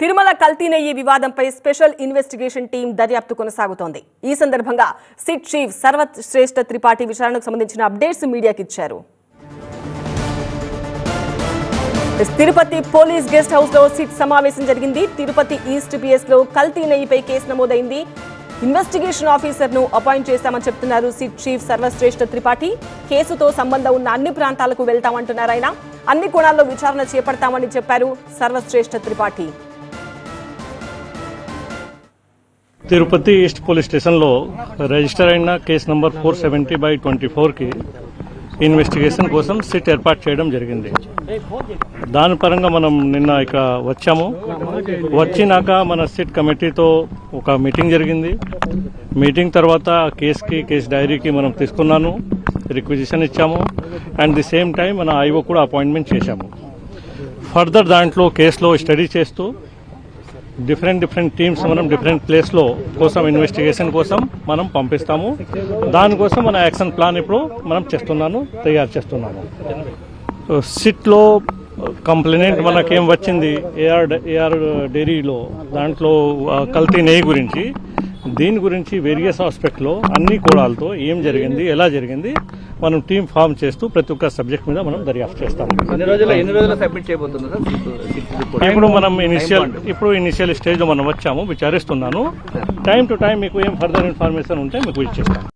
తిరుమల కల్తీ నెయ్యి వివాదంపై స్పెషల్ ఇన్వెస్టిగేషన్ టీం దర్యాప్తు కొనసాగుతోంది. ఈ సందర్భంగా సిట్ చీఫ్ సర్వశ్రేష్ఠ త్రిపాఠి విచారణకు సంబంధించిన అప్డేట్స్ మీడియాకి ఇచ్చారు. తిరుపతి పోలీస్ గెస్ట్ హౌస్ లో సిట్ సమావేశం జరిగింది. తిరుపతి ఈస్ట్ పిఎస్ లో కల్తీ నెయ్యిపై కేసు నమోదైంది. ఇన్వెస్టిగేషన్ ఆఫీసర్ ను అపాయింట్ చేశామని చెప్తున్నారు సిట్ చీఫ్ సర్వశ్రేష్ఠ త్రిపాఠి. కేసుతో సంబంధం ఉన్న అన్ని ప్రాంతాలకు వెళ్తామంటున్నారు ఆయన. అన్ని కోణాల్లో విచారణ చేపడతామని చెప్పారు సర్వశ్రేష్ఠ త్రిపాఠి. తిరుపతి ఈస్ట్ పోలీస్ స్టేషన్లో రిజిస్టర్ అయిన కేసు నంబర్ 470/24 కి ఇన్వెస్టిగేషన్ కోసం సిట్ ఏర్పాటు చేయడం జరిగింది. దాని పరంగా మనం నిన్న ఇక వచ్చాము. వచ్చినాక మన సిట్ కమిటీతో ఒక మీటింగ్ జరిగింది. మీటింగ్ తర్వాత కేసు డైరీకి మనం తీసుకున్నాను, రిక్విజిషన్ ఇచ్చాము. అండ్ ది సేమ్ టైం మన ఐఓ కూడా అపాయింట్మెంట్ చేశాము. ఫర్దర్ దాంట్లో కేసులో స్టడీ చేస్తూ డిఫరెంట్ టీమ్స్ మనం డిఫరెంట్ ప్లేస్లో కోసం ఇన్వెస్టిగేషన్ కోసం మనం పంపిస్తాము. దానికోసం మన యాక్షన్ ప్లాన్ ఇప్పుడు మనం తయారు చేస్తున్నాము. సిట్లో కంప్లైంట్ మనకేం వచ్చింది ఏఆర్ డైరీలో దాంట్లో కల్తీ నెయ్యి గురించి, దీని గురించి వేరియస్ ఆస్పెక్ట్లో అన్ని కోణాలతో ఏం జరిగింది, ఎలా జరిగింది మనం టీం ఫామ్ చేస్తూ ప్రతి ఒక్క సబ్జెక్ట్ మీద మనం దర్యాప్తు చేస్తాము. ఇప్పుడు మనం ఇనిషియల్ స్టేజ్ లో మనం వచ్చాము, విచారిస్తున్నాను. టైం టు టైం మీకు ఏం ఫర్దర్ ఇన్ఫర్మేషన్ ఉంటే మీకు ఇచ్చేస్తాను.